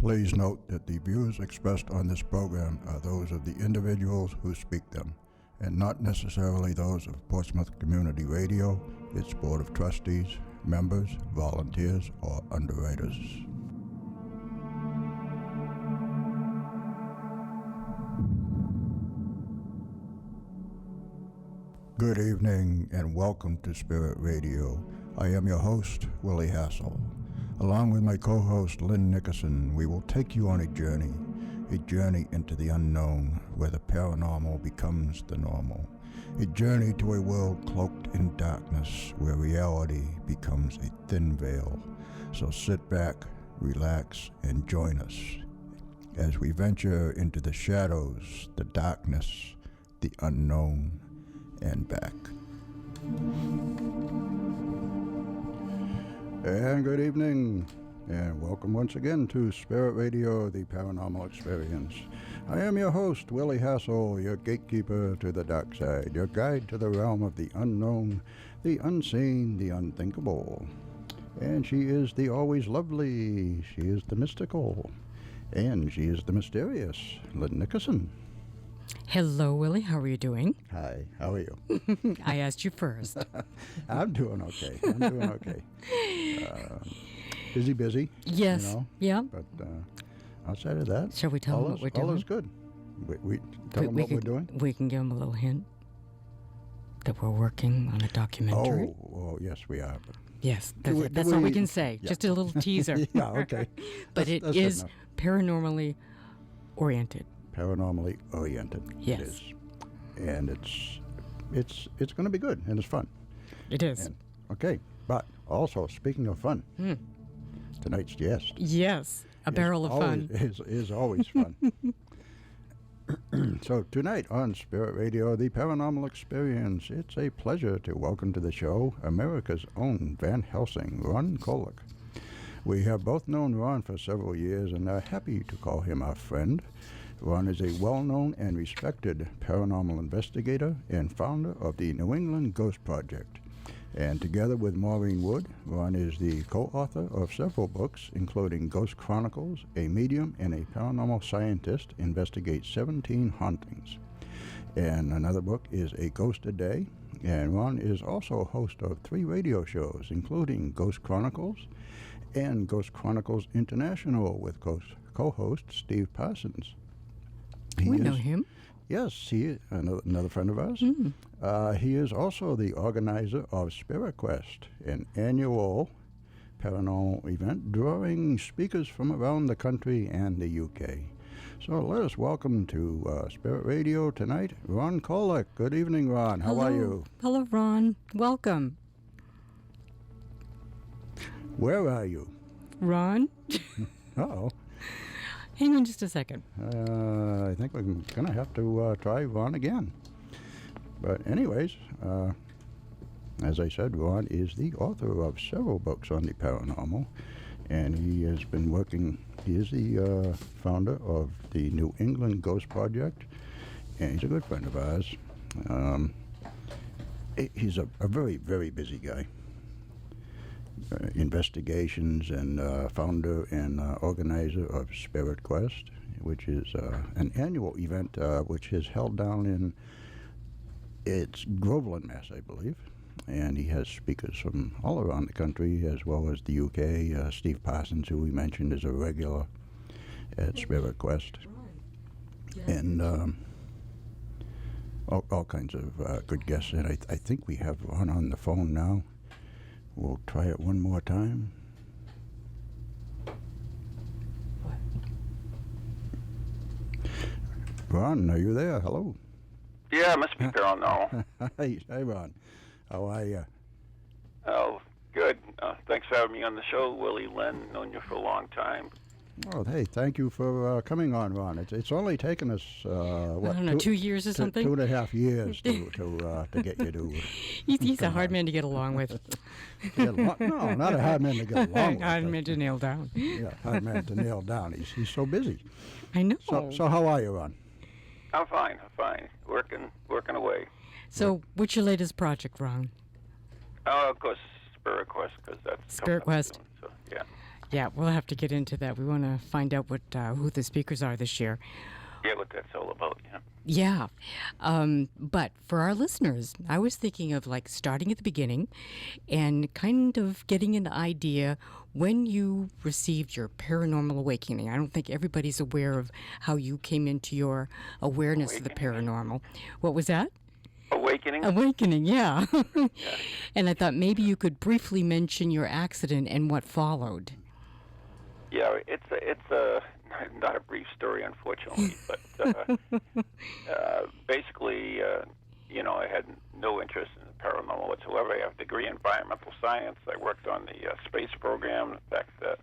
Please note that the views expressed on this program are those of the individuals who speak them, and not necessarily those of Portsmouth Community Radio, its Board of Trustees, members, volunteers, or underwriters. Good evening and welcome to Spirit Radio. I am your host, Willie Hassell. Along with my co-host, Lynn Nickerson, we will take you on a journey into the unknown where the paranormal becomes the normal. A journey to a world cloaked in darkness where reality becomes a thin veil. So sit back, relax, and join us as we venture into the shadows, the darkness, the unknown, and back. And good evening, and welcome once again to Spirit Radio, the Paranormal Experience. I am your host, Willie Hassell, your gatekeeper to the dark side, your guide to the realm of the unknown, the unseen, the unthinkable. And she is the always lovely, she is the mystical, and she is the mysterious, Lynn Nickerson. Hello, Willie. How are you doing? Hi, how are you? I asked you first. I'm doing okay. Busy. Yes. You know, yeah. But outside of that, shall we tell them what we're doing? All is good. We tell them what we're doing? We can give them a little hint that we're working on a documentary. Oh yes, we are. Yes, that's all we can say. Yeah. Just a little teaser. Yeah, okay. But it is paranormally oriented. Paranormally oriented. Yes. It is. And it's going to be good, and it's fun. It is. And, okay, but also, speaking of fun, tonight's guest. Yes, a barrel of fun. Is always fun. So tonight on Spirit Radio, the Paranormal Experience, it's a pleasure to welcome to the show America's own Van Helsing Ron Kolek. We have both known Ron for several years and are happy to call him our friend. Ron is a well-known and respected paranormal investigator and founder of the New England Ghost Project. And together with Maureen Wood, Ron is the co-author of several books, including Ghost Chronicles, A Medium and a Paranormal Scientist Investigates 17 Hauntings. And another book is A Ghost a Day. And Ron is also a host of 3 radio shows, including Ghost Chronicles and Ghost Chronicles International with co-host Steve Parsons. We know him. Yes, he is another friend of ours. He is also the organizer of Spirit Quest, an annual paranormal event drawing speakers from around the country and the UK. So let us welcome to Spirit Radio tonight, Ron Kolek. Good evening, Ron. How are you? Hello, Ron. Welcome. Where are you? Ron? Uh-oh. Hang on just a second. I think we're going to have to try Ron again. But anyways, as I said, Ron is the author of several books on the paranormal, and he has been working, he is the founder of the New England Ghost Project, and he's a good friend of ours. He's a very, very busy guy. Investigations and founder and organizer of Spirit Quest, which is an annual event which is held down in Groveland, Mass, I believe. And he has speakers from all around the country as well as the UK. Steve Parsons, who we mentioned, is a regular at Spirit Quest. And all kinds of good guests. And I think we have Ron on the phone now. We'll try it one more time. What? Ron, are you there? Hello. Yeah, Mr. Paranormal. Hey, Ron. How are you? Oh, good. Thanks for having me on the show, Willie Lynn. Known you for a long time. Well, hey, thank you for coming on, Ron. It's only taken us, I don't know, 2 years or something? 2.5 years to get you to... He's a hard man to get along with. No, not a hard man to get along with. Hard man to nail down. Yeah, hard man to nail down. He's so busy. I know. So how are you, Ron? I'm fine. Working away. So what's your latest project, Ron? Oh, of course, Spirit Quest, because that's... Spirit Quest. Soon, so, yeah. Yeah, we'll have to get into that. We want to find out what who the speakers are this year. Yeah, what that's all about, yeah. Yeah. But for our listeners, I was thinking of like starting at the beginning and kind of getting an idea when you received your paranormal awakening. I don't think everybody's aware of how you came into your awareness of the paranormal. What was that? Awakening? Awakening, yeah. Yeah. And I thought maybe you could briefly mention your accident and what followed. Yeah, it's not a brief story, unfortunately, but basically, I had no interest in the paranormal whatsoever. I have a degree in environmental science. I worked on the space program. In fact, the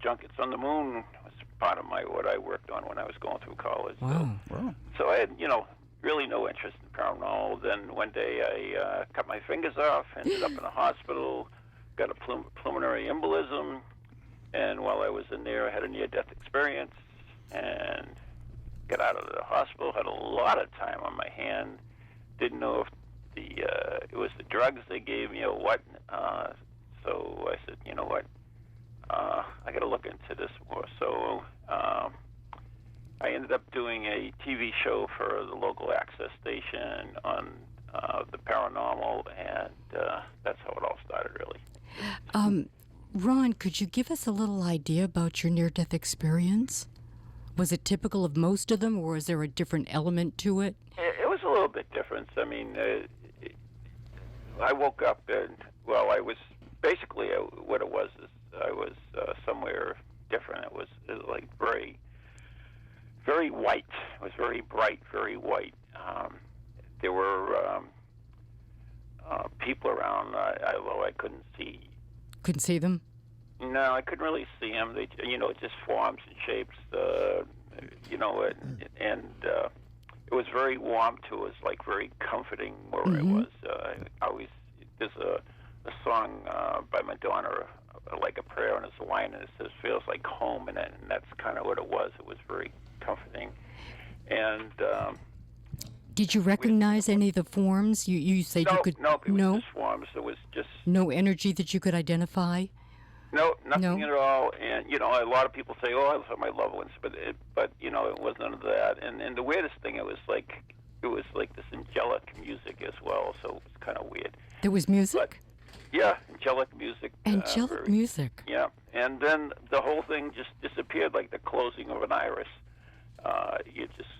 junkets on the moon was part of what I worked on when I was going through college. Wow. So I had, really no interest in paranormal. Then one day I cut my fingers off, ended up in a hospital, got a pulmonary embolism. And while I was in there, I had a near-death experience and got out of the hospital, had a lot of time on my hand. Didn't know if it was the drugs they gave me or what. So I said, you know what, I got to look into this more. So I ended up doing a TV show for the local access station on the paranormal, and that's how it all started, really. Ron, could you give us a little idea about your near-death experience? Was it typical of most of them, or was there a different element to it? It was a little bit different. I mean, I woke up and, I was basically what it was is I was somewhere different. It was like very, very white. It was very bright, very white. There were people around, although I couldn't see. Couldn't see them? No, I couldn't really see them. They, just forms and shapes, and it was very warm too. It was like very comforting where I was. There's a song by Madonna, like a prayer, and it's a line, and it says, "Feels like home," and that's kind of what it was. It was very comforting. And did you recognize any of the forms? You said you could. No, it was just forms. It was just no energy that you could identify. No, nothing at all. And a lot of people say, "Oh, I love my loved ones," but it was none of that. And the weirdest thing, it was like this angelic music as well. So it was kind of weird. There was music. Yeah, angelic music. Angelic music. Yeah, and then the whole thing just disappeared, like the closing of an iris. You just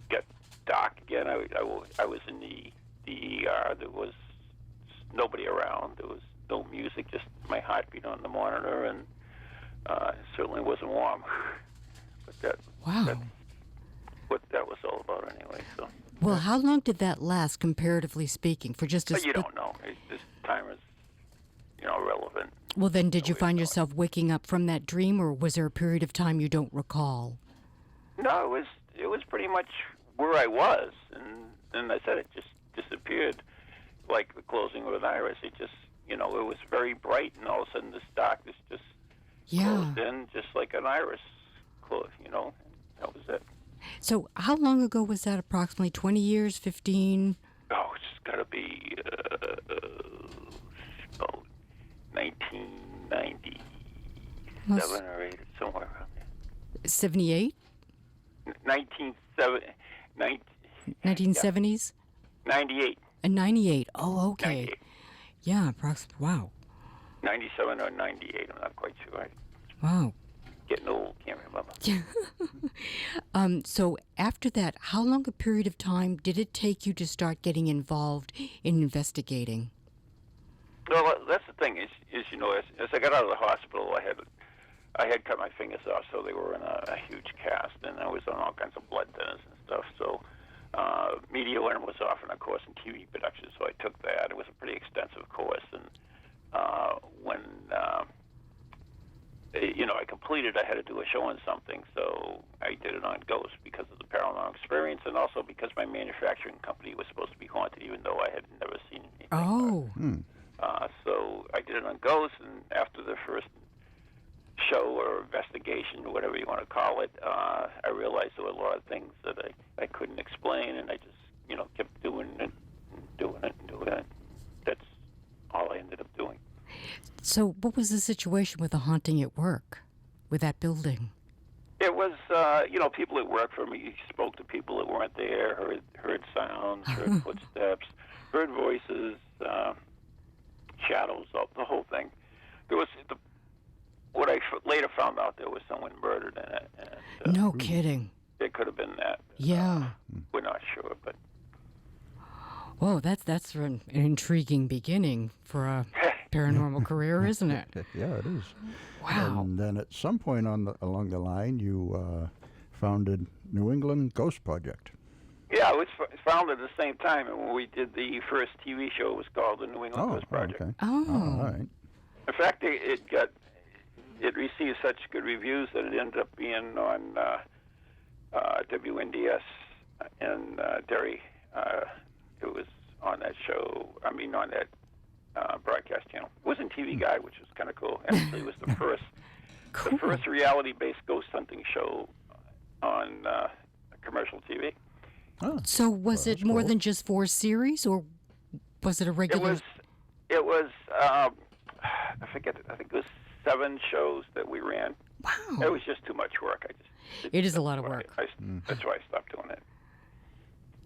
get dark again. I was in the ER. There was nobody around. There was no music, just my heartbeat on the monitor, and it certainly wasn't warm. But that's what that was all about anyway. So. Well, how long did that last, comparatively speaking? For just a you don't know. This time is, relevant. Well, then, did you find yourself waking up from that dream, or was there a period of time you don't recall? No, it was pretty much where I was, and I said it just disappeared, like the closing of an iris. It just, it was very bright, and all of a sudden this darkness just closed in, just like an iris closed. That was it. So, how long ago was that? Approximately 20 years, 15? Oh, it's got to be about 1997 or 8, somewhere around there. 78? 1970s? 98. 98. Oh, okay. 98. Yeah, approximately. Wow. 97 or 98, I'm not quite sure. Wow. Getting old, can't remember. So after that, how long a period of time did it take you to start getting involved in investigating? Well, that's the thing is as I got out of the hospital, I had cut my fingers off, so they were in a huge cast, and I was on all kinds of blood thinners and stuff. So media learning was often a course in TV production, so I took that. It was a pretty extensive course, and when I completed, I had to do a show on something, so I did it on Ghost because of the paranormal experience, and also because my manufacturing company was supposed to be haunted, even though I had never seen anything. Oh. So I did it on Ghost, and after the first show or investigation, whatever you want to call it, I realized there were a lot of things that I couldn't explain, and I just, kept doing it. That's all I ended up doing. So, what was the situation with the haunting at work, with that building? It was, people that worked for me spoke to people that weren't there, heard sounds, heard footsteps, heard voices, shadows, the whole thing. There was what I later found out, there was someone murdered in it. And, No kidding. it could have been that. Yeah. We're not sure, but Whoa, that's an intriguing beginning for a paranormal career, isn't it? Yeah, it is. Wow. And then at some point along the line, you founded New England Ghost Project. yeah, it was founded at the same time, and when we did the first TV show, it was called the New England Ghost Project. Okay. Oh. All right. In fact, it received such good reviews that it ended up being on WNDS in Derry. It was on that show. On that broadcast channel. It was in TV Guide, which was kind of cool. Actually, it was the first, Cool. the first reality-based ghost hunting show on commercial TV. Oh, So, was it that's more cool. than just 4 series, or was it a It regular? was. I forget. I think it was 7 shows that we ran. Wow. It was just too much work. It is a lot of work. That's why I stopped doing it.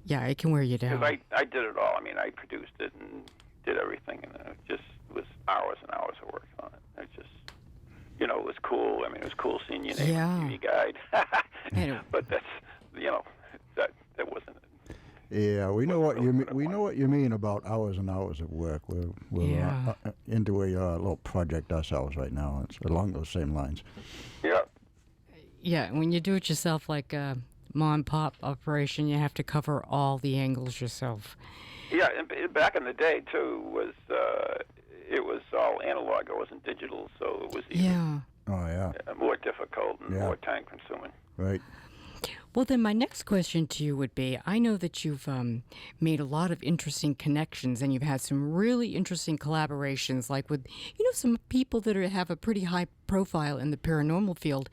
Yeah, it can wear you down. Because I did it all. I produced it and did everything, and it was hours and hours of work on it. It just, it was cool. It was cool seeing your name on TV Guide. Anyway. But that's, that wasn't it. Yeah, we know what you mean. We know what you mean about hours and hours of work. We're Yeah. into a little project ourselves right now. It's along those same lines. Yeah. Yeah, when you do it yourself, like a mom and pop operation, you have to cover all the angles yourself. Yeah, and back in the day, too, it was all analog. It wasn't digital, so it was even Yeah. Oh yeah, more difficult and Yeah. more time-consuming. right. Well, then my next question to you would be, I know that you've made a lot of interesting connections, and you've had some really interesting collaborations, like with, some people that have a pretty high profile in the paranormal field.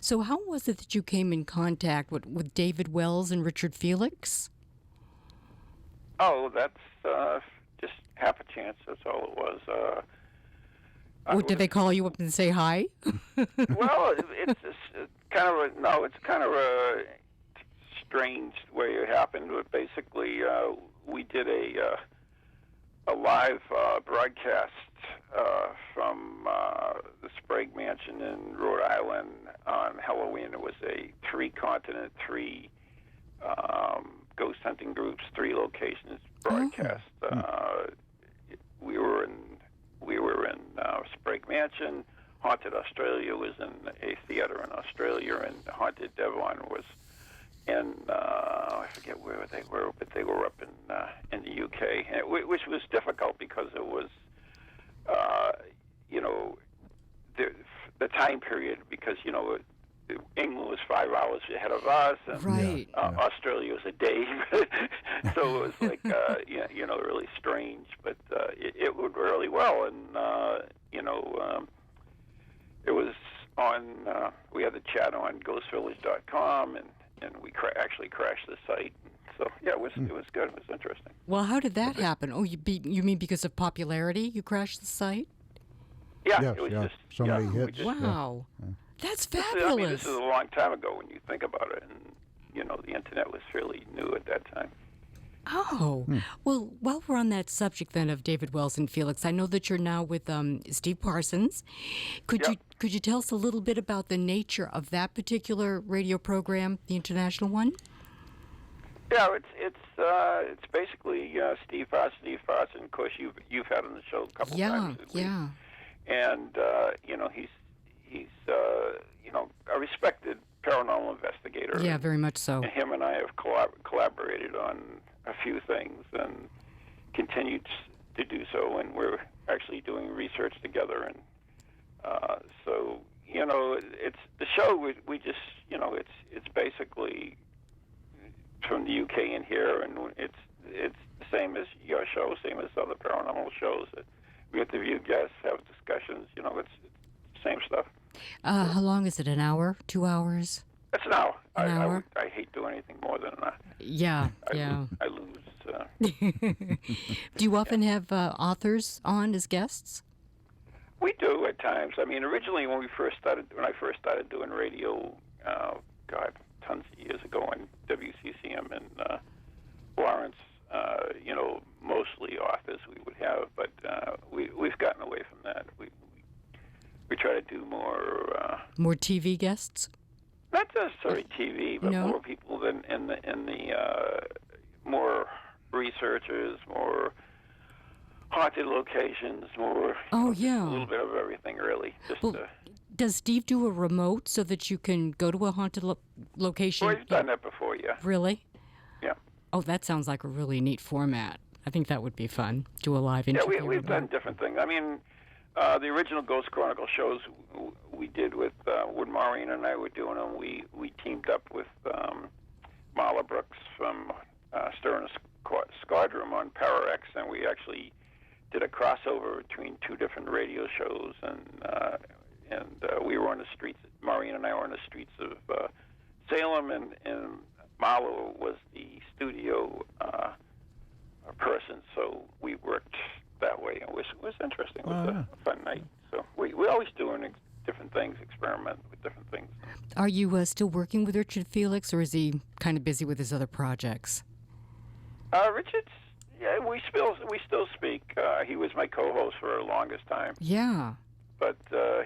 So how was it that you came in contact with David Wells and Richard Felix? Oh, that's just half a chance. That's all it was. Or did they call you up and say hi? Well, it's kind of a strange way it happened. But basically, we did a live broadcast from the Sprague Mansion in Rhode Island on Halloween. It was a 3-continent, 3 ghost hunting groups, 3 locations broadcast. We were in Sprague Mansion. Haunted Australia was in a theater in Australia, and Haunted Devon was in I forget where they were, but they were up in the UK, which was difficult because it was the time period, because England was 5 hours ahead of us, and Right. Australia was a day, so it was like really strange, but it would really well, and it was on. We had the chat on ghostvillage.com, and we actually crashed the site. So yeah, it was good. It was interesting. Well, how did that happen? Oh, you mean because of popularity you crashed the site? Yeah, Yes, it was yeah. just So many we hits. just- Wow. That's This fabulous. is a long time ago when you think about it, and the internet was fairly new at that time. Oh, well, while we're on that subject then of David Wells and Felix, I know that you're now with Steve Parsons. Could you tell us a little bit about the nature of that particular radio program, the international one? Yeah, it's basically Steve Parsons. Of course, you've had on the show a couple times. Yeah. And he's a respected paranormal investigator. Yeah, very much so. And him and I have collaborated on a few things and continued to do so, and we're actually doing research together. And so it's the show. We just it's basically from the UK in here, and it's the same as your show, same as other paranormal shows. We interview guests, have discussions. It's the same stuff. How long is it? An hour? 2 hours? That's an hour. An hour? I hate doing anything more than an hour. Yeah. I lose. Do you often have authors on as guests? We do at times. I mean, originally when I first started doing radio, God, tons of years ago on WCCM in Lawrence, mostly authors we would have, but we've gotten away from that. We try to do more TV guests. Not necessarily TV, but No? more people than in the more researchers, more haunted locations, more. Yeah. A little bit of everything, really. Well, does Steve do a remote so that you can go to a haunted location? Well, he's done that before, yeah. Really? Yeah. Oh, that sounds like a really neat format. I think that would be fun. Do a live interview. Yeah, we've done different things. I mean, the original Ghost Chronicle shows we did with when Maureen and I were doing them. We teamed up with Marla Brooks from Stern Squadron on Pararex, and we actually did a crossover between two different radio shows, and we were on the streets. Maureen and I were on the streets of Salem, and Marla was the studio person, so we worked that way. It was interesting. It was a fun night. So we're always doing different things, experiment with different things. Are you still working with Richard Felix, or is he kind of busy with his other projects? Richard's, yeah, we still speak. He was my co-host for the longest time. Yeah. But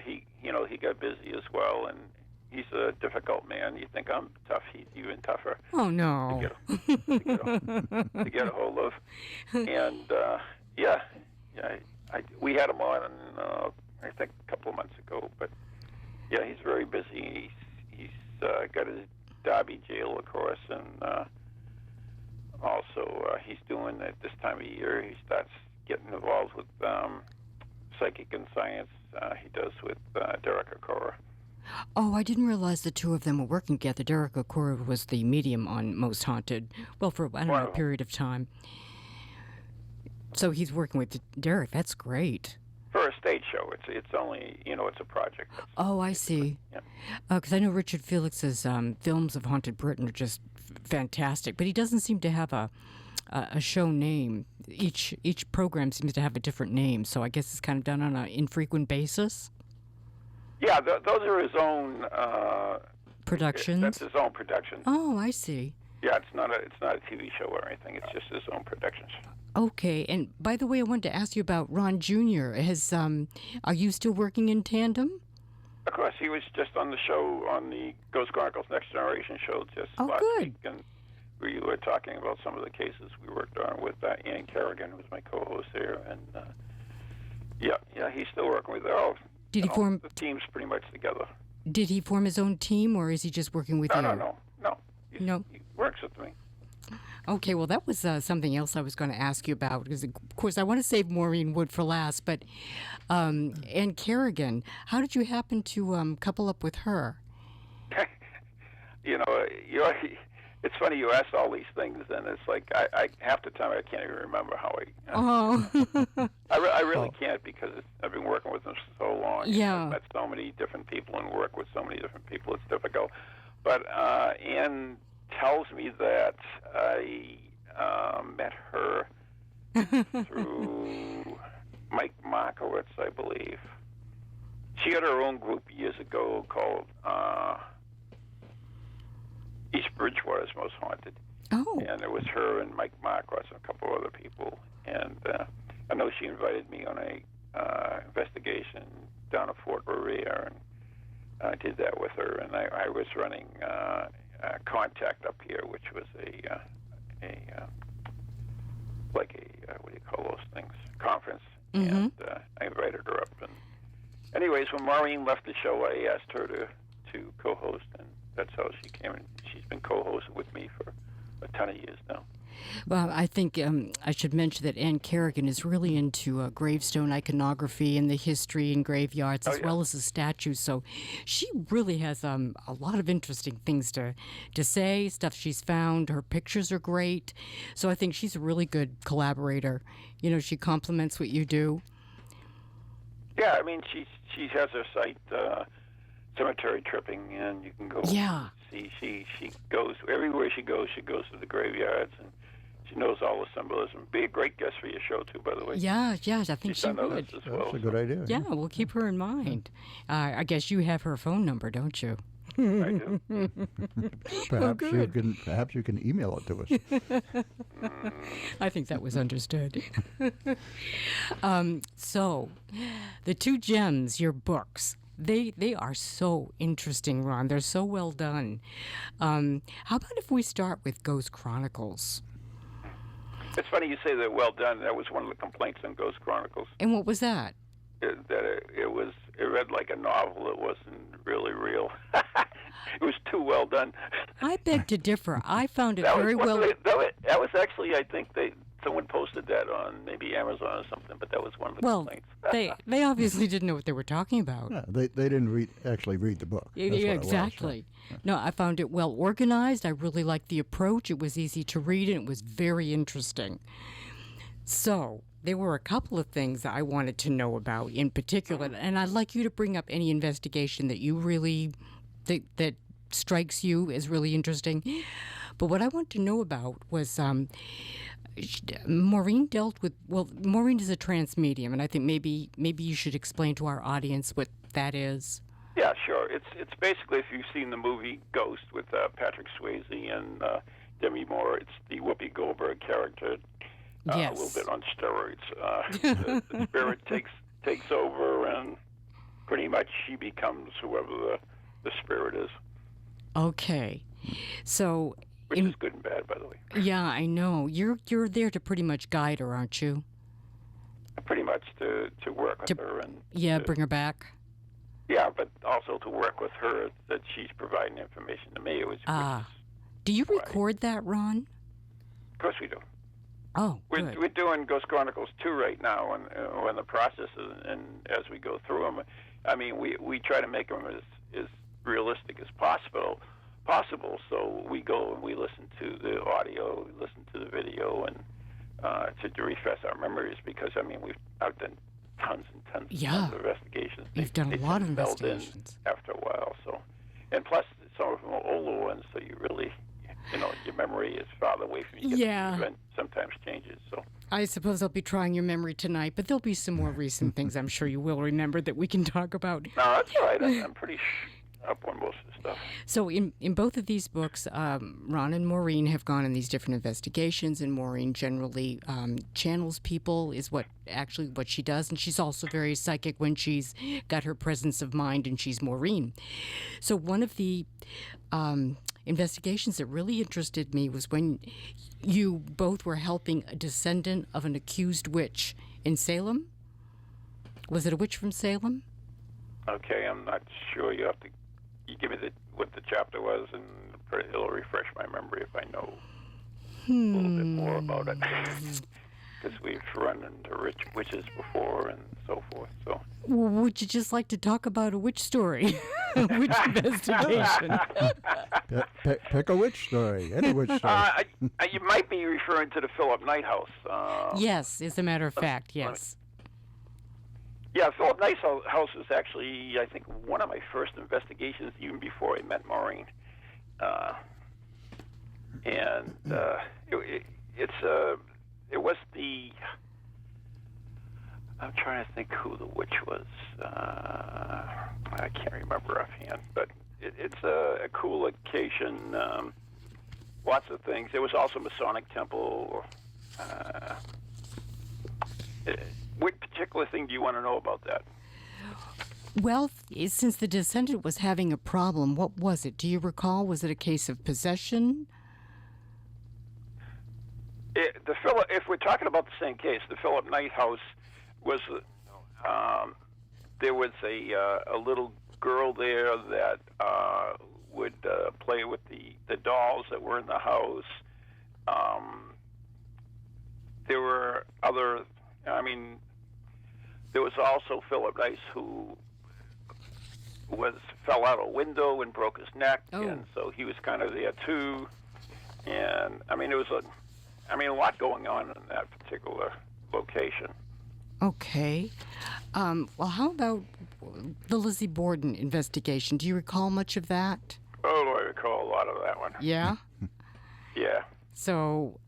he got busy as well, and he's a difficult man. You think I'm tough, he's even tougher. Oh no. To get a hold of, and we had him on, I think a couple of months ago. But yeah, he's very busy. He's got his Derby jail, of course, and also he's doing at this time of year. He starts getting involved with psychic and science. He does with Derek Okora. Oh, I didn't realize the two of them were working together. Derek Okora was the medium on Most Haunted, well, for a period of time. So he's working with Derek. That's great. For a stage show, it's only it's a project. Oh, I see. Yeah. Because I know Richard Felix's films of Haunted Britain are just fantastic, but he doesn't seem to have a show name. Each program seems to have a different name, so I guess it's kind of done on an infrequent basis. Yeah, those are his own productions. That's his own production. Oh, I see. Yeah, it's not a TV show or anything. It's just his own productions. Okay, and by the way, I wanted to ask you about Ron Jr. Are you still working in tandem? Of course, he was just on the show, on the Ghost Chronicles Next Generation show just last week, and we were talking about some of the cases we worked on with Ann Kerrigan, who was my co-host there, and yeah, he's still working with all. Did he form the team's pretty much together? Did he form his own team, or is he just working with you? No. No. He works with me. Okay, well, that was something else I was going to ask you about, because, of course, I want to save Maureen Wood for last, but Ann Kerrigan, how did you happen to couple up with her? It's funny you ask all these things, and it's like I half the time I can't even remember how I really can't, because I've been working with them so long. Yeah. I've met so many different people and work with so many different people. It's difficult. But Ann tells me that I met her through Mike Markowitz, I believe. She had her own group years ago called East Bridgewater's Most Haunted. Oh. And it was her and Mike Markowitz and a couple other people. And I know she invited me on a investigation down at Fort Revere, and I did that with her. And I was running Contact up here, which was what do you call those things? Conference. Mm-hmm. And I invited her up. And anyways, when Maureen left the show, I asked her to co-host, and that's how she came in. She's been co-hosting with me for a ton of years now. Well, I think I should mention that Ann Kerrigan is really into gravestone iconography and the history in graveyards, as well as the statues. So she really has a lot of interesting things to say, stuff she's found. Her pictures are great. So I think she's a really good collaborator. She complements what you do. Yeah, I mean, she has her site, Cemetery Tripping, and you can go see. She goes everywhere she goes to the graveyards, and She knows all the symbolism. Be a great guest for your show, too, by the way. Yeah, I think She's she done others would. as well. That's a good idea. Yeah, we'll keep her in mind. I guess you have her phone number, don't you? I do. Perhaps you can email it to us. I think that was understood. So, the two gems, your books, they are so interesting, Ron. They're so well done. How about if we start with Ghost Chronicles? It's funny you say they're well done. That was one of the complaints on Ghost Chronicles. And what was that? It read like a novel. It wasn't really real. It was too well done. I beg to differ. I found it That very was well. That was actually, I think someone posted that on maybe Amazon or something, but that was one of the complaints. they obviously didn't know what they were talking about. Yeah, they didn't actually read the book. That's what it was. Exactly. No, I found it well organized. I really liked the approach. It was easy to read, and it was very interesting. So there were a couple of things I wanted to know about in particular, and I'd like you to bring up any investigation that you really that strikes you as really interesting. But what I want to know about was Maureen dealt with, Maureen is a trance medium, and I think maybe you should explain to our audience what that is. Yeah, sure. It's basically, if you've seen the movie Ghost with Patrick Swayze and Demi Moore, it's the Whoopi Goldberg character. Yes. A little bit on steroids. The spirit takes over, and pretty much she becomes whoever the spirit is. Okay, so which is good and bad, by the way. Yeah, I know. You're there to pretty much guide her, aren't you? Pretty much to work with her and bring her back. Yeah, but also to work with her that she's providing information to me. Do you record that, Ron? Of course we do. Oh, good. We're doing Ghost Chronicles 2 right now, and we're in the process, and as we go through them, I mean, we try to make them as realistic as possible. So we go and we listen to the audio, we listen to the video, and to refresh our memories, because I mean I've done tons and tons of investigations. You've done a lot of investigations after a while. So, and plus some of them are older ones, so you really, your memory is farther away from you. The event sometimes changes. So I suppose I'll be trying your memory tonight, but there'll be some more recent things I'm sure you will remember that we can talk about. No, that's all right. I'm pretty up on most of the stuff. So in both of these books, Ron and Maureen have gone on these different investigations, and Maureen generally channels people, is what she does, and she's also very psychic when she's got her presence of mind, and she's Maureen. So one of the investigations that really interested me was when you both were helping a descendant of an accused witch in Salem. Was it a witch from Salem? Okay, I'm not sure. You give me what the chapter was, and it'll refresh my memory if I know a little bit more about it. Because we've run into witches before and so forth. So, would you just like to talk about a witch story, a witch investigation? Pick a witch story, any witch story. You might be referring to the Philip Knight house. Yes, as a matter of fact, yes. Yeah, Philip Knight's house was actually, I think, one of my first investigations, even before I met Maureen. It was the. I'm trying to think who the witch was. I can't remember offhand, but it's a cool location. Lots of things. There was also a Masonic temple. What particular thing do you want to know about that? Well, since the descendant was having a problem, what was it? Do you recall? Was it a case of possession? If we're talking about the same case, the Philip Knight house was. There was a little girl there that would play with the dolls that were in the house. There were other. I mean, there was also Philip Knight who fell out a window and broke his neck, and so he was kind of there too. And I mean, it was a lot going on in that particular location. Okay. Well, how about the Lizzie Borden investigation? Do you recall much of that? Oh, I recall a lot of that one. Yeah? Yeah. So,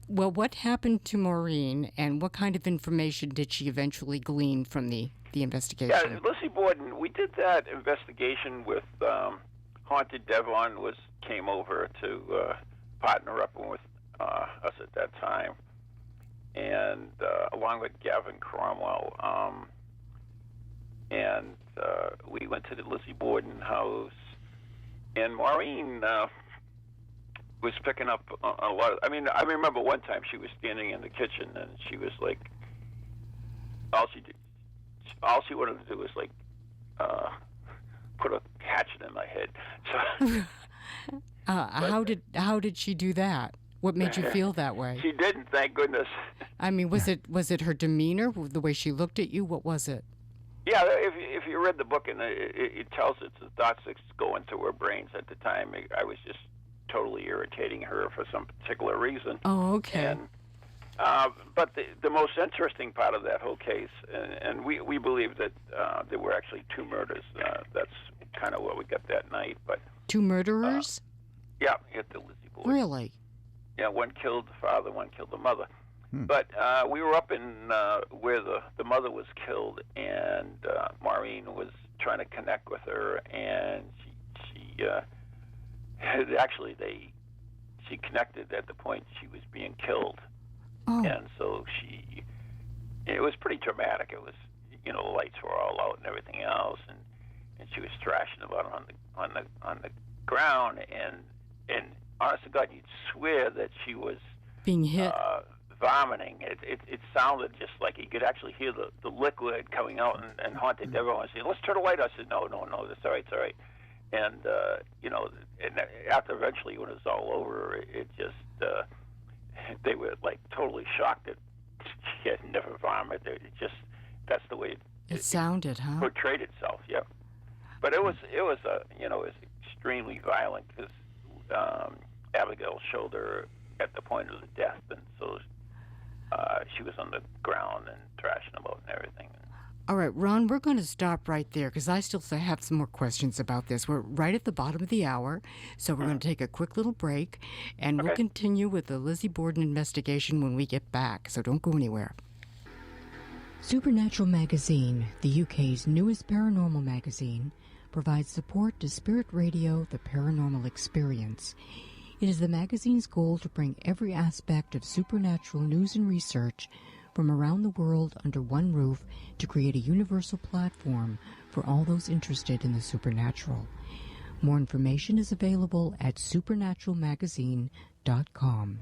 Well, what happened to Maureen, and what kind of information did she eventually glean from the investigation? Yeah, Lizzie Borden, we did that investigation with Haunted Devon came over to partner up with us at that time, and along with Gavin Cromwell, and we went to the Lizzie Borden house, and Maureen was picking up a lot of, I remember one time she was standing in the kitchen, and she was like, all she wanted to do was like put a hatchet in my head. So, how did she do that? What made you feel that way? She didn't, thank goodness. Was it her demeanor, the way she looked at you? What was it? Yeah, if you read the book, and it tells it's the thoughts that go into her brains at the time. I was just totally irritating her for some particular reason. Oh, okay. And, but the most interesting part of that whole case, and we believe that there were actually two murders. That's kind of what we got that night. But two murderers? Yeah, at the Lizzie Borden. Really? Yeah, one killed the father, one killed the mother. But we were up in where the mother was killed, and Maureen was trying to connect with her, and she she connected at the point she was being killed. Oh. And so it was pretty dramatic. It was, the lights were all out and everything else, and she was thrashing about on the ground, and honest to God, you'd swear that she was being hit. Vomiting. It sounded just like you could actually hear the liquid coming out, and Haunted everyone said, "Let's turn the light." I said, "No, that's all right, it's all right." And and after eventually when it was all over, it just they were like totally shocked that she had never vomited. That's the way it sounded, huh? Portrayed itself, yeah. But it was extremely violent because Abigail showed her at the point of the death, and so she was on the ground and thrashing about and everything. All right, Ron, we're going to stop right there because I still have some more questions about this. We're right at the bottom of the hour, so we're going to take a quick little break, and we'll continue with the Lizzie Borden investigation when we get back, so don't go anywhere. Supernatural Magazine, the UK's newest paranormal magazine, provides support to Spirit Radio, the Paranormal Experience. It is the magazine's goal to bring every aspect of supernatural news and research from around the world under one roof to create a universal platform for all those interested in the supernatural. More information is available at supernaturalmagazine.com.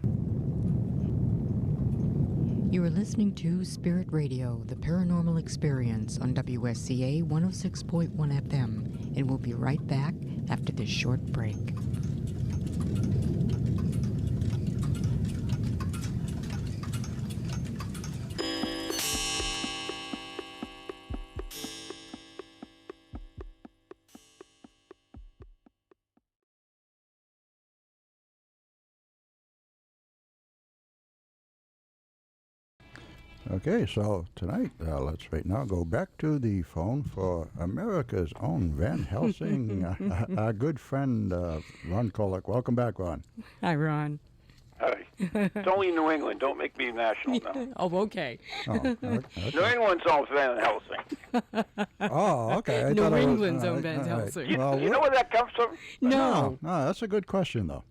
You are listening to Spirit Radio, the Paranormal Experience on WSCA 106.1 FM, and we'll be right back after this short break. Okay, so tonight, let's right now go back to the phone for America's own Van Helsing, our good friend, Ron Kolek. Welcome back, Ron. Hi, Ron. Hi. It's only New England. Don't make me national now. Oh, okay. Okay. New England's own Van Helsing. Oh, okay. New England's own Van Helsing. You know where that comes from? No. No, that's a good question, though.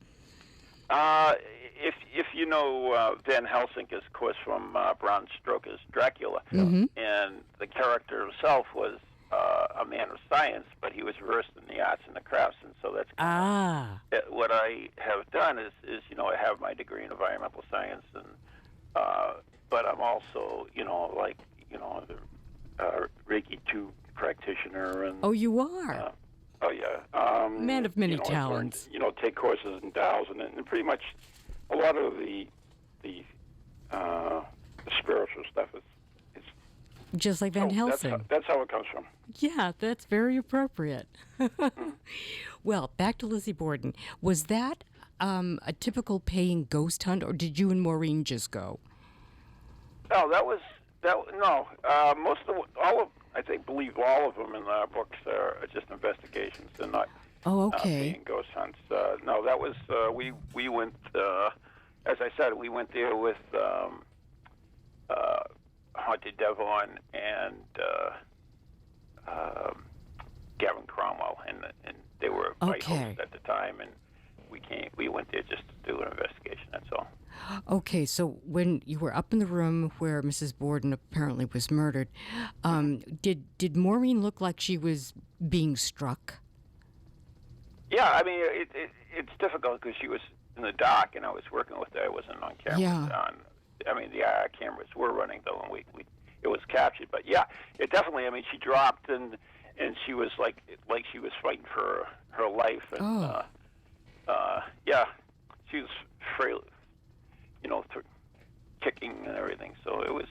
If you know Van Helsing is, of course, from Bram Stoker's Dracula, Mm-hmm. and the character himself was a man of science, but he was versed in the arts and the crafts, and so that's what I have done is I have my degree in environmental science, and but I'm also the Reiki 2 practitioner, and Oh, you are. oh yeah, Man of many I've talents. learned, take courses in Taoism, and pretty much a lot of the spiritual stuff is just like Van Helsing. That's how it comes from. Yeah, that's very appropriate. Well, back to Lizzie Borden. Was that a typical paying ghost hunt, or did you and Maureen just go? No, no. Most of believe all of them in our books are just investigations. They're not Oh, okay. paying ghost hunts. No, that was we went as I said, we went there with Haunted Devon and Gavin Cromwell, and they were my hosts at the time, and we went there just to do an investigation. That's all. Okay, so when you were up in the room where Mrs. Borden apparently was murdered, did Maureen look like she was being struck? Yeah, I mean, it's difficult because she was in the dark, and I was working with her. I wasn't on camera. Yeah. I mean, the cameras were running, though, and it was captured. But, yeah, it definitely, I mean, she dropped, and she was like she was fighting for her life. And, yeah, she was frail, kicking and everything. So it was,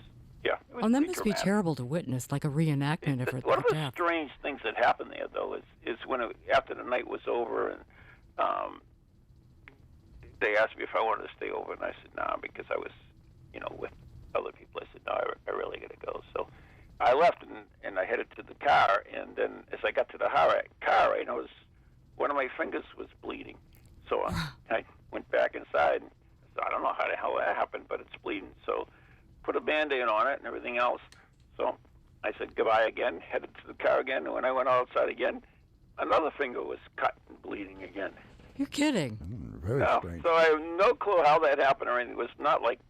yeah. It was that must dramatic. be terrible to witness, like a reenactment of her One of the death. strange things that happened there, though, is when after the night was over, and they asked me if I wanted to stay over, and I said no, because I was, with other people. I said no, I really got to go. So I left, and I headed to the car, and then as I got to the car, I noticed one of my fingers was bleeding. So I went back inside, and so I don't know how the hell that happened, but it's bleeding. So put a Band-Aid on it and everything else. So I said goodbye again, headed to the car again, and when I went outside again, another finger was cut and bleeding again. You're kidding. Very strange. So I have no clue how that happened or anything. It was not like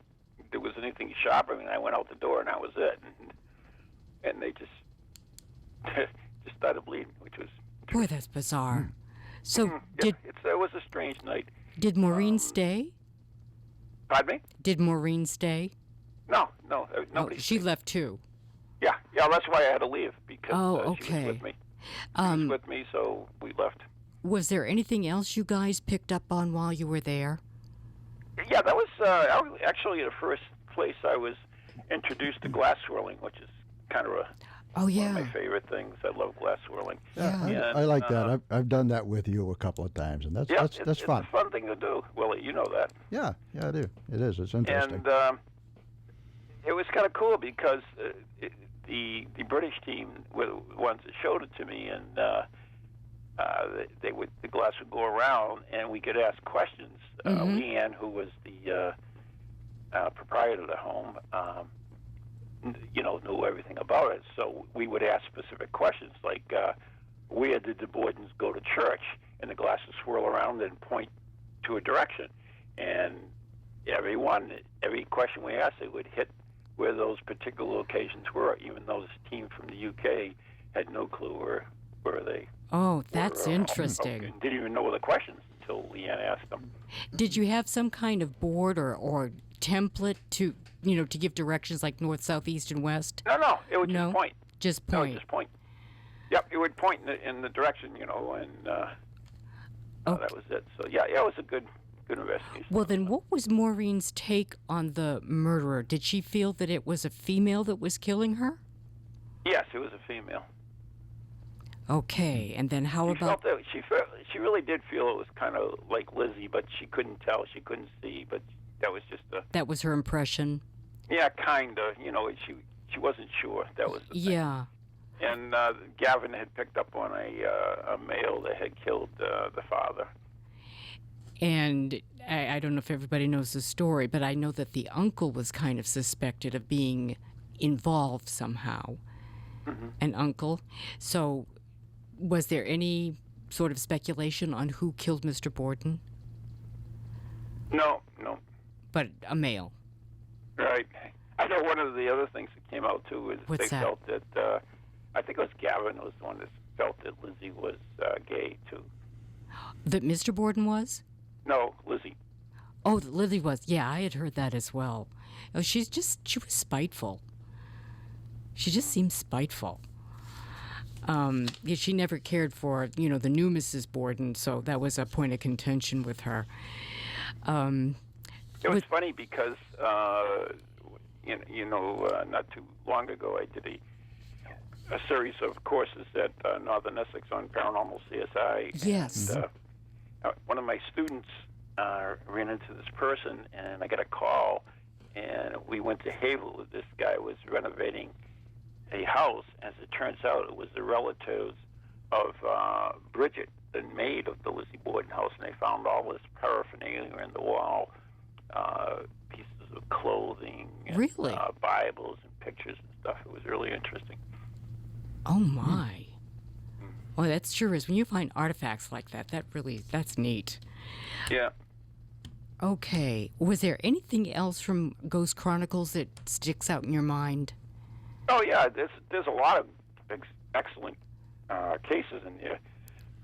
there was anything sharp. I mean, I went out the door and that was it. And they just started bleeding, which was... Boy, that's bizarre. So it was a strange night. Did Maureen stay? Pardon me? Did Maureen stay? No, nobody. She left too. Yeah, that's why I had to leave, because she was with me. She was with me, so we left. Was there anything else you guys picked up on while you were there? Yeah, that was actually the first place I was introduced to glass swirling, which is kind of one of my favorite things. I love glass swirling. Yeah, I like that. I've done that with you a couple of times, and that's fun. It's a fun thing to do, Willie. You know that. Yeah, I do. It is. It's interesting. And it was kind of cool because the British team were the ones that showed it to me, and the glass would go around, and we could ask questions. Leanne, who was the proprietor of the home, knew everything about it. So we would ask specific questions like, where did the Bordens go to church? And the glass would swirl around and point to a direction. And every question we asked, it would hit where those particular locations were, even though this team from the UK had no clue where they Oh, that's interesting. Didn't even know the questions until Leanne asked them. Did you have some kind of board or template to give directions like north, south, east, and west? No, it would just point. Just point. No, it would just point. Yep, it would point in the direction, and that was it. So yeah, it was a good investigation. Well, then what was Maureen's take on the murderer? Did she feel that it was a female that was killing her? Yes, it was a female. Okay, and then how about... She really did feel it was kind of like Lizzie, but she couldn't tell, she couldn't see, but that was just That was her impression? Yeah, kind of. She wasn't sure. That was the thing. Yeah. And Gavin had picked up on a male that had killed the father. And I don't know if everybody knows the story, but I know that the uncle was kind of suspected of being involved somehow. Mm-hmm. An uncle. So was there any sort of speculation on who killed Mr. Borden? No. But a male. Right. I know one of the other things that came out, too, is felt that, I think it was Gavin was the one that felt that Lizzie was gay, too. That Mr. Borden was? No, Lizzie. Oh, Lizzie was. Yeah, I had heard that as well. Oh, she was spiteful. She just seemed spiteful. She never cared for, the new Mrs. Borden, so that was a point of contention with her. It was funny because, not too long ago, I did a series of courses at Northern Essex on Paranormal CSI. Yes. And, one of my students ran into this person, and I got a call, and we went to Havel. This guy was renovating a house. As it turns out, it was the relatives of Bridget, the maid of the Lizzie Borden house, and they found all this paraphernalia in the wall, pieces of clothing, and, Really? Bibles and pictures and stuff. It was really interesting. Oh my. Well, that sure is. When you find artifacts like that, that's neat. Yeah. Okay. Was there anything else from Ghost Chronicles that sticks out in your mind? Oh yeah, there's a lot of excellent cases in there,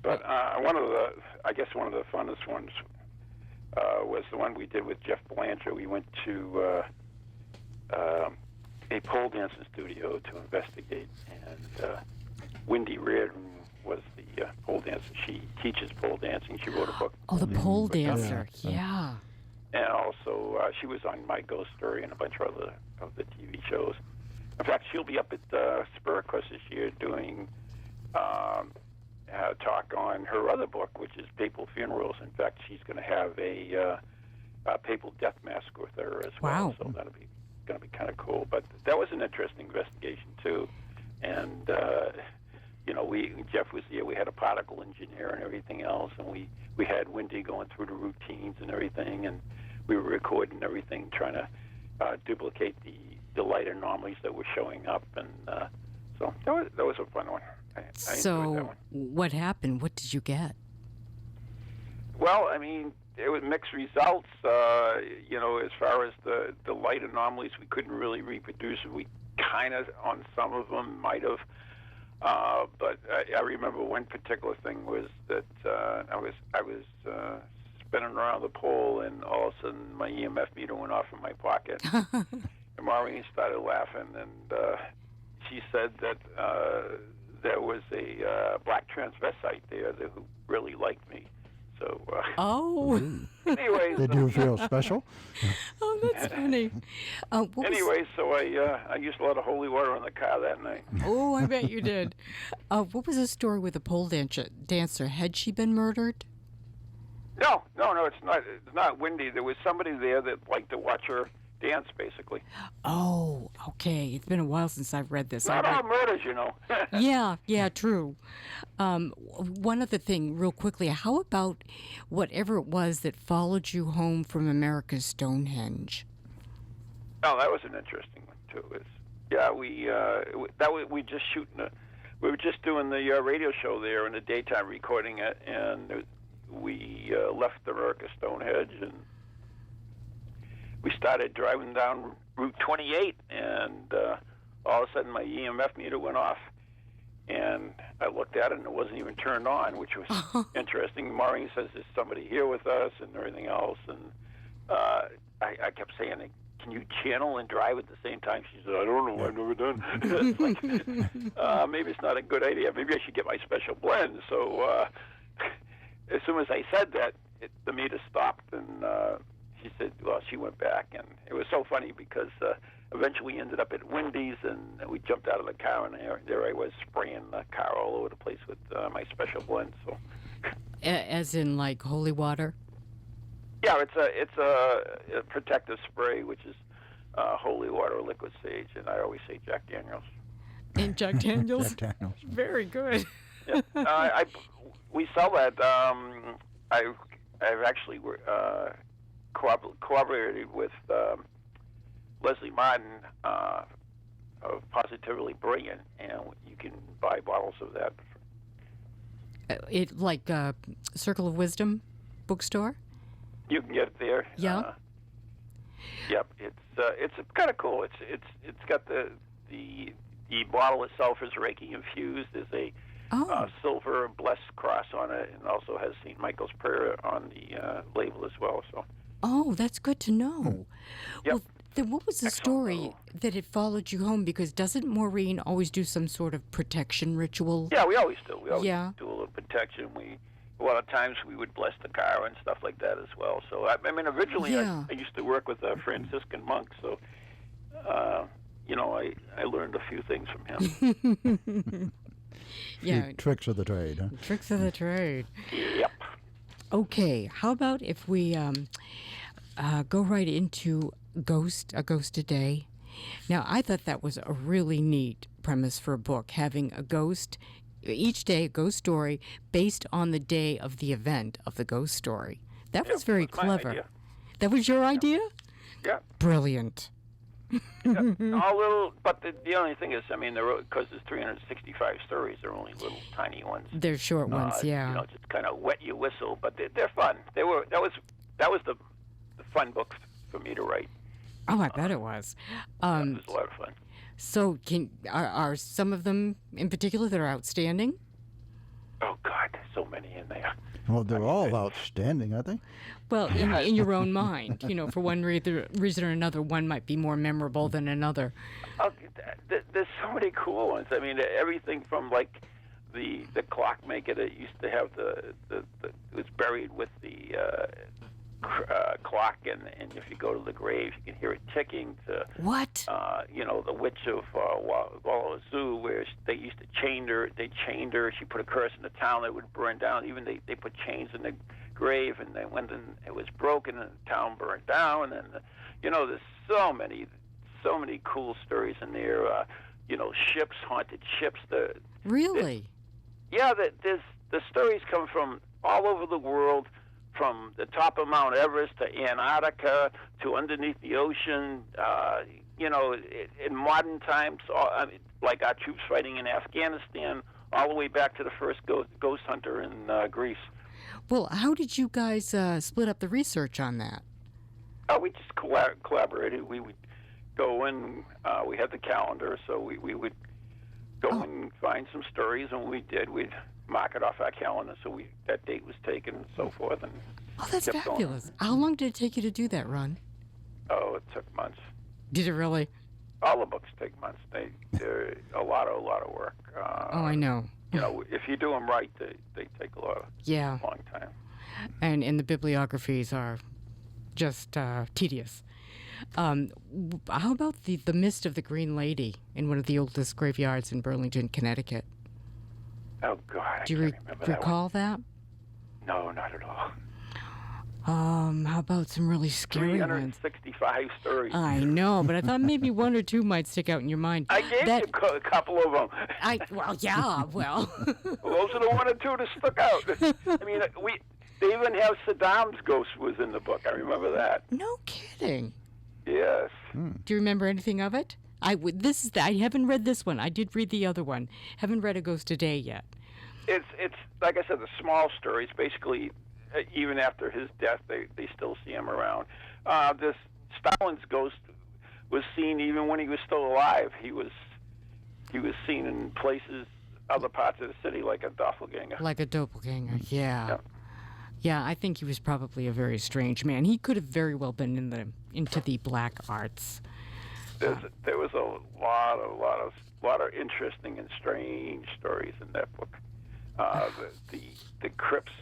but one of the funnest ones was the one we did with Jeff Blanchard. We went to a pole dancing studio to investigate, and Wendy Reardon was the pole dancer. She teaches pole dancing. She wrote a book. Oh, the pole dancer. Yeah. And also, she was on My Ghost Story and a bunch of the TV shows. In fact, she'll be up at Spur Quest this year doing a talk on her other book, which is Papal Funerals. In fact, she's going to have a papal death mask with her as well. Wow. So that'll be going to be kind of cool. But that was an interesting investigation too. And Jeff was there. We had a particle engineer and everything else, and we had Wendy going through the routines and everything, and we were recording everything, trying to duplicate the light anomalies that were showing up, and so that was a fun one. I enjoyed that one. What happened? What did you get? Well, I mean, it was mixed results. As far as the light anomalies, we couldn't really reproduce it. We kind of, on some of them, might have. But I remember one particular thing was that I was spinning around the pole, and all of a sudden my EMF meter went off in my pocket. And Maureen started laughing, and she said that there was a black transvestite there who really liked me. So. Oh. Anyways. Did you feel special? Oh, that's funny. Anyway, so I used a lot of holy water in the car that night. Oh, I bet you did. What was the story with the pole dancer? Had she been murdered? No, it's not Wendy. There was somebody there that liked to watch her dance, basically. Oh, okay. It's been a while since I've read this. Not all murders, you know. Yeah, true. One other thing, real quickly, how about whatever it was that followed you home from America's Stonehenge? Oh, that was an interesting one too. We just shooting. We were just doing the radio show there in the daytime, recording it, and we left America's Stonehenge, and we started driving down Route 28, and all of a sudden my EMF meter went off, and I looked at it, and it wasn't even turned on, which was interesting. Maureen says there's somebody here with us and everything else, and I kept saying, can you channel and drive at the same time? She said, I don't know, I've never done. It's like, maybe it's not a good idea. Maybe I should get my special blend. So as soon as I said that, the meter stopped, and she said, well, she went back, and it was so funny because eventually we ended up at Wendy's, and we jumped out of the car, and there I was spraying the car all over the place with my special blend. So, as in like holy water? Yeah, it's a protective spray, which is holy water, liquid sage, and I always say Jack Daniels. And Jack Daniels? Jack Daniels. Very good. Yeah, we sell that. I've actually collaborated with Leslie Martin of Positively Brilliant, and you can buy bottles of that. It like Circle of Wisdom bookstore? You can get it there. Yeah. Yep. It's kind of cool. It's got the bottle itself is Reiki infused. There's a silver blessed cross on it, and also has St. Michael's Prayer on the label as well. So. Oh, that's good to know. Yep. Well, then what was the story that it followed you home? Because doesn't Maureen always do some sort of protection ritual? Yeah, we always do. We always Yeah. do a little protection. A lot of times we would bless the car and stuff like that as well. So, I mean, originally Yeah. I used to work with a Franciscan monk, so, I learned a few things from him. Yeah. Tricks of the trade, huh? Tricks of the trade. Yep. Okay, how about if we go right into a ghost a day? Now, I thought that was a really neat premise for a book, having a ghost, each day a ghost story based on the day of the event of the ghost story. That was very that's my clever. idea. That was your idea? Yeah. Brilliant. All little, but the only thing is, I mean, because there's 365 stories, they're only little tiny ones. They're short ones, yeah. You know, just kind of wet your whistle, but they're fun. That was the fun book for me to write. Oh, I bet it was. It was a lot of fun. So, are some of them in particular that are outstanding? Oh God, there's so many in there. Well, they're all outstanding, I think. Well, in your own mind, you know, for one reason or another, one might be more memorable than another. There's so many cool ones. I mean, everything from like the clockmaker that used to have it was buried with the clock, and if you go to the grave, you can hear it ticking. To what? You know, the witch of Wallazoo, where they used to chain her. They chained her. She put a curse in the town that would burn down. Even they put chains in the grave, and then when it was broken, and the town burned down. And you know, there's so many cool stories in there. You know, ships, haunted ships. Really? The stories come from all over the world. From the top of Mount Everest to Antarctica to underneath the ocean, you know, in modern times, like our troops fighting in Afghanistan, all the way back to the first ghost hunter in Greece. Well, how did you guys split up the research on that? Oh, we just collaborated. We would go in, we had the calendar, so we would go and find some stories, and when we did, we'd mark it off our calendar so that date was taken and so forth. And that's fabulous. How long did it take you to do that, Ron? Oh, it took months. Did it really? All the books take months. They're a lot of work. I know. You know, if you do them right, they take a long time. And the bibliographies are just tedious. How about the Mist of the Green Lady in one of the oldest graveyards in Burlington, Connecticut? Oh, God, Do you recall that? No, not at all. How about some really scary ones? 365 stories. I know, but I thought maybe one or two might stick out in your mind. I gave you a couple of them. Well. Those are the one or two that stuck out. I mean, they even have Saddam's ghost was in the book. I remember that. No kidding. Yes. Do you remember anything of it? I haven't read this one. I did read the other one. Haven't read A Ghost a Day yet. It's like I said, the small stories. Basically, even after his death, they still see him around. This Stalin's ghost was seen even when he was still alive. He was seen in places, other parts of the city, like a doppelganger. Like a doppelganger, yeah. Yeah, I think he was probably a very strange man. He could have very well been into the black arts. There was a lot of interesting and strange stories in that book. The crypts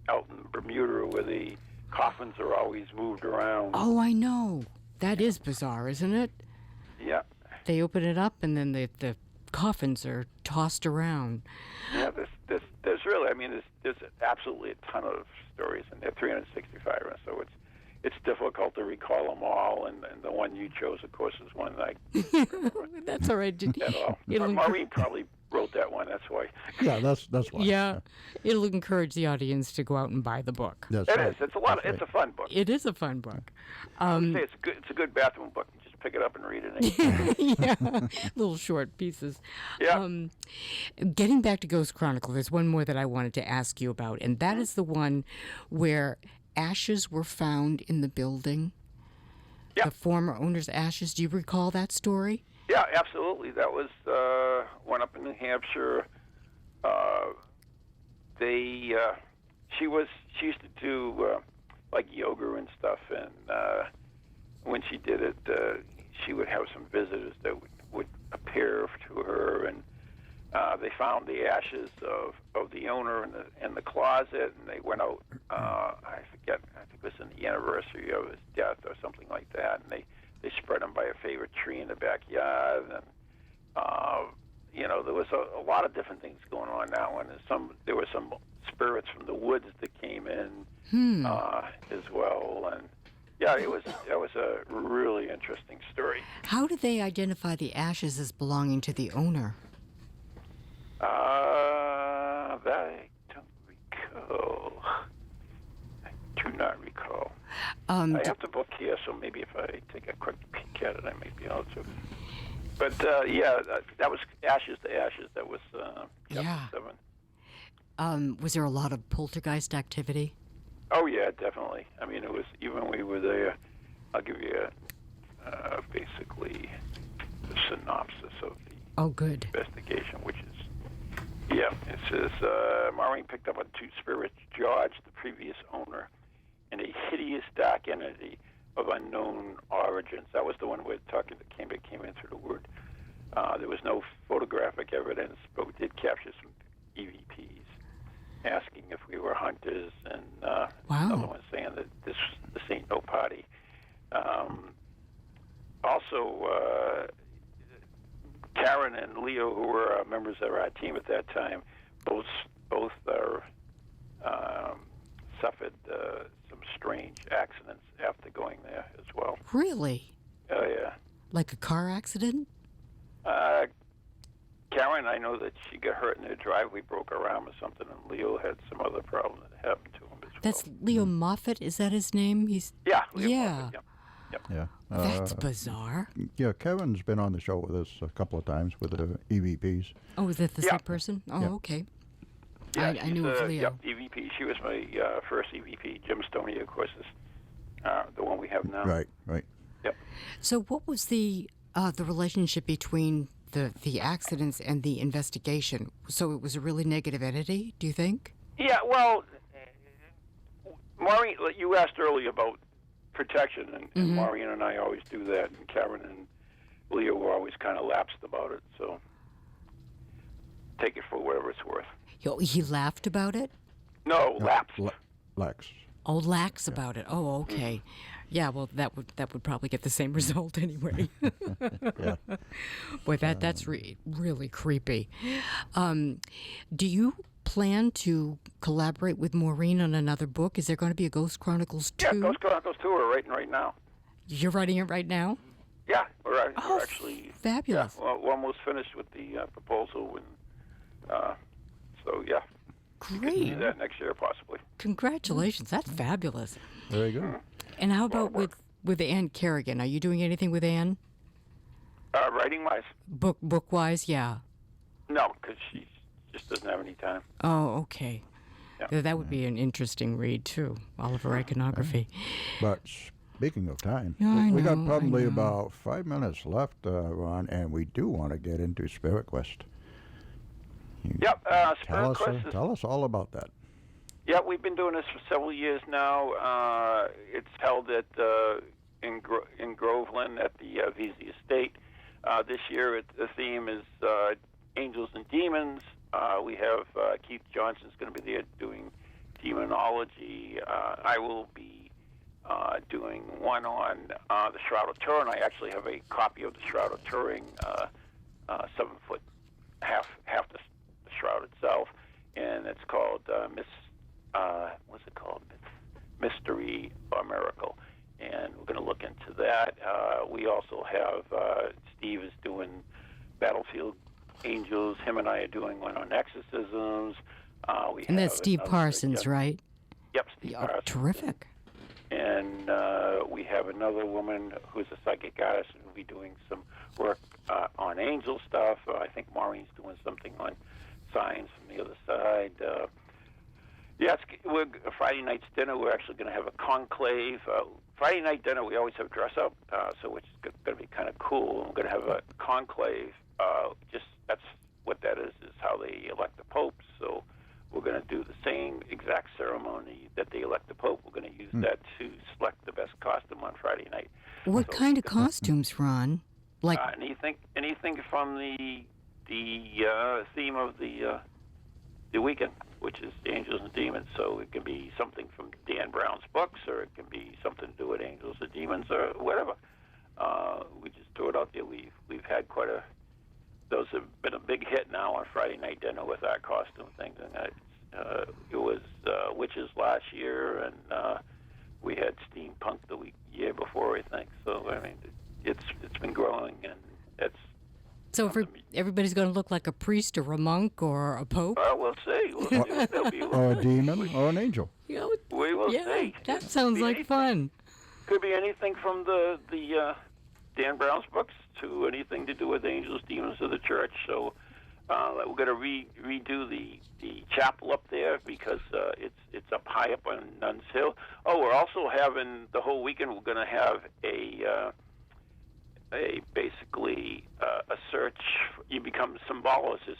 out in Bermuda where the coffins are always moved around. Oh, I know. That is bizarre, isn't it? Yeah. They open it up and then the coffins are tossed around. Yeah, there's really, I mean, there's absolutely a ton of stories in there, 365, so it's difficult to recall them all, and the one you chose, of course, is one I That's all right. at all. Maureen probably wrote that one, that's why. Yeah, that's why. Yeah, it'll encourage the audience to go out and buy the book. That's It right. is. It's a fun book. It is a fun book. I would say it's a good bathroom book. You just pick it up and read it. Yeah, little short pieces. Yeah. Getting back to Ghost Chronicle, there's one more that I wanted to ask you about, and that is the one where ashes were found in the building. Yeah. The former owner's ashes. Do you recall that story? Yeah, absolutely. That was one up in New Hampshire. She used to do like yoga and stuff, and when she did it, she would have some visitors that would appear to her, and they found the ashes of the owner in the closet, and they went out. I forget. I think it was in the anniversary of his death or something like that, and they spread them by a favorite tree in the backyard, and there was a lot of different things going on that one. And there were some spirits from the woods that came in as well, and yeah, that was a really interesting story. How did they identify the ashes as belonging to the owner? That I don't recall. I do not recall. I have the book here, so maybe if I take a quick peek at it, I may be able to. But that was Ashes to Ashes. That was chapter 7. Was there a lot of poltergeist activity? Oh yeah, definitely. I mean, it was even when we were there. I'll give you basically the synopsis of the good investigation, which is it says Maureen picked up on 2 spirits, George, the previous owner, and a hideous dark entity of unknown origins. That was the one we're talking that came in through the word. There was no photographic evidence, but we did capture some EVPs asking if we were hunters, and another one saying that this ain't no party. Also, Karen and Leo, who were members of our team at that time, both suffered some strange accidents after going there as well. Really? Oh, yeah. Like a car accident? Karen, I know that she got hurt in her driveway, broke her arm or something, and Leo had some other problem that happened to him as well. That's Leo Moffat, is that his name? Leo Moffat, Yep. Yeah. That's bizarre. Yeah, Kevin's been on the show with us a couple of times with the EVPs. Oh, is that the same person? Oh, okay. Yeah, I knew of Leo. Yep, EVP. She was my first EVP. Jim Stoney, of course, is the one we have now. Right. Yep. So what was the relationship between the accidents and the investigation? So it was a really negative entity, do you think? Yeah, well, Maureen, you asked earlier about protection, and Maureen and I always do that, and Karen and Leo were always kind of lapsed about it, so take it for whatever it's worth. He laughed about it? No, lapsed. Lax. Oh, lax about it. Oh, okay. Yeah, well, that would probably get the same result anyway. Yeah. Boy, that's really creepy. Do you plan to collaborate with Maureen on another book? Is there going to be a Ghost Chronicles 2? Yeah, Ghost Chronicles 2 we're writing right now. You're writing it right now? Yeah, we're actually... Fabulous. Yeah, we're almost finished with the proposal, and so, yeah. Great. We can do that next year, possibly. Congratulations. That's fabulous. Very good. And how about with Ann Kerrigan? Are you doing anything with Ann? Writing-wise? Book-wise, yeah. No, because she just doesn't have any time. Oh, okay. Yeah. That would be an interesting read, too. All of her iconography. But speaking of time, Yeah, we got I probably know. about 5 minutes left, Ron, and we do want to get into Spirit Quest. Yep, Spirit Quest is... Tell us all about that. Yeah, we've been doing this for several years now. It's held at in Groveland at the VZ Estate. This year, the theme is Angels and Demons. We have Keith Johnson's going to be there doing demonology. I will be doing one on the Shroud of Turin. I actually have a copy of the Shroud of Turin, 7 foot, half the shroud itself, and it's called what's it called? Mystery or Miracle, and we're going to look into that. We also have Steve is doing Battlefield Angels. Him and I are doing one on exorcisms. And that's Steve Parsons, right? Yep, Steve Parsons. Terrific. And we have another woman who's a psychic artist and will be doing some work on angel stuff. I think Maureen's doing something on signs from the other side. We're Friday night's dinner. We're actually going to have a conclave. Friday night dinner, we always have dress up, so which is going to be kind of cool. We're going to have a conclave. That's what that is how they elect the Pope. So we're going to do the same exact ceremony that they elect the Pope. We're going to use that to select the best costume on Friday night. What kind of costumes, Ron? Like anything from the theme of the weekend, which is Angels and Demons. So it can be something from Dan Brown's books, or it can be something to do with Angels or Demons, or whatever. We just throw it out there. We've had those have been a big hit now on Friday night dinner with our costume things. And it was witches last year, and we had steampunk the year before, I think. So I mean, it's been growing, and it's. So everybody's going to look like a priest or a monk or a pope? We'll see. Or a demon or an angel. You know, We will see. That sounds like fun. Could be anything from the Dan Brown's books to anything to do with angels, demons, of the church. So we're going to redo the chapel up there because it's up high up on Nuns Hill. Oh, we're also having the whole weekend. We're going to have a basically a search. You become a symbologist,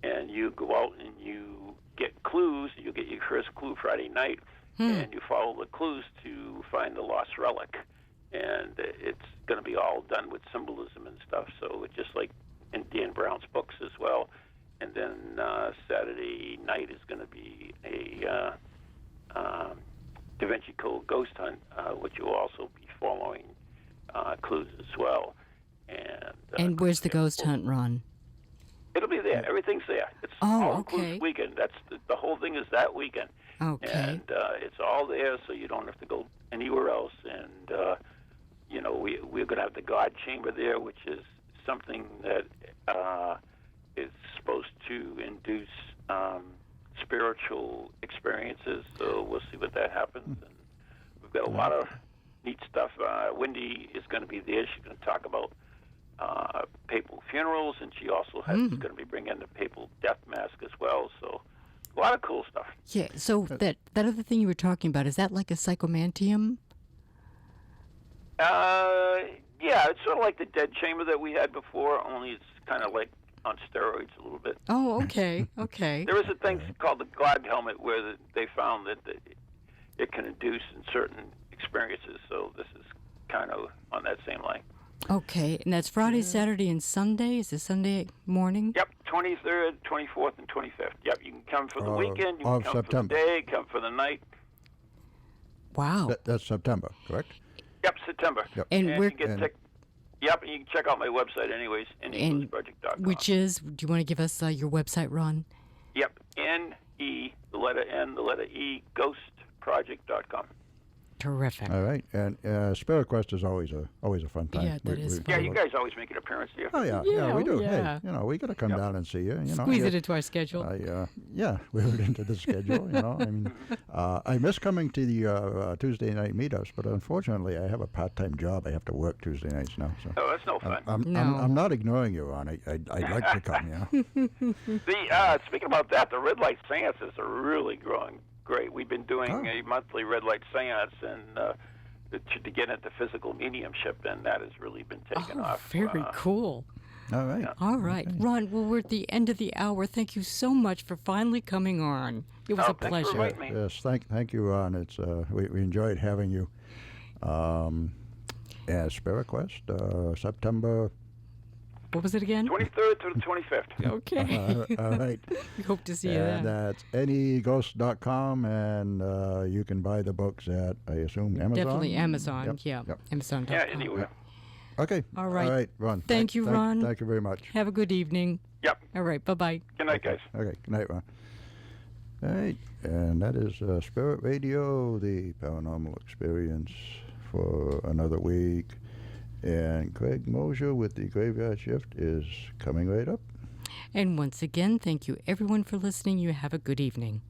and you go out and you get clues. You get your first clue Friday night, and you follow the clues to find the lost relic. And it's going to be all done with symbolism and stuff. So it's just like in Dan Brown's books as well. And then Saturday night is going to be a Da Vinci Code ghost hunt, which will also be following clues as well. And where's the ghost hunt, Ron? It'll be there. Everything's there. It's all inclusive weekend. That's the whole thing is that weekend. Okay. And it's all there, so you don't have to go anywhere else. And we're going to have the God Chamber there, which is something that is supposed to induce spiritual experiences. So we'll see what that happens. And we've got a lot of neat stuff. Wendy is going to be there. She's going to talk about papal funerals, and she also is going to be bringing the papal death mask as well. So a lot of cool stuff. Yeah. So that other thing you were talking about, is that like a psychomantium? Yeah, it's sort of like the dead chamber that we had before, only it's kind of like on steroids a little bit. Oh, okay, okay. There is a thing called the God helmet where they found that it can induce in certain experiences, so this is kind of on that same line. Okay, and that's Friday, Saturday, and Sunday? Is it Sunday morning? Yep, 23rd, 24th, and 25th. Yep, you can come for the weekend, you can come September. for the day, come for the night. Wow. That's September, correct? Yep, September. Yep. And you can you can check out my website anyways, NEGhostProject.com. Which is, do you want to give us your website, Ron? Yep, N-E, the letter N, the letter E, ghostproject.com. Terrific. All right, and Spirit Quest is always a fun time. Yeah, that is fun. Yeah, you guys always make an appearance here. Oh yeah, Yeah, we do. yeah. Hey, we got to come down and see you. Squeeze it into our schedule. We're into the schedule. I mean, I miss coming to the Tuesday night meetups, but unfortunately, I have a part-time job. I have to work Tuesday nights now. So Oh, that's no fun. I'm not ignoring you, Ron. I'd like to come. Speaking about that, the red light seances are really growing great. We've been doing a monthly red light seance and to get into physical mediumship, and that has really been taken off. Very cool. All right. All right. Okay. Ron, well, we're at the end of the hour. Thank you so much for finally coming on. It was a pleasure. Thanks for inviting me. Yes, thank you, Ron. It's we enjoyed having you. Spirit Quest, September. What was it again? 23rd to the 25th. Okay. All right. We hope to see you And then. that's neghost.com, and you can buy the books at, I assume, Amazon? Definitely Amazon. Yep. Amazon.com. Yeah, anywhere. Okay. All right. All right, Ron. Thank you, Ron. Thank you very much. Have a good evening. Yep. All right. Bye-bye. Good night, guys. Okay. Good night, Ron. All right. And that is Spirit Radio, the paranormal experience for another week. And Craig Mosier with the Graveyard Shift is coming right up. And once again, thank you everyone for listening. You have a good evening.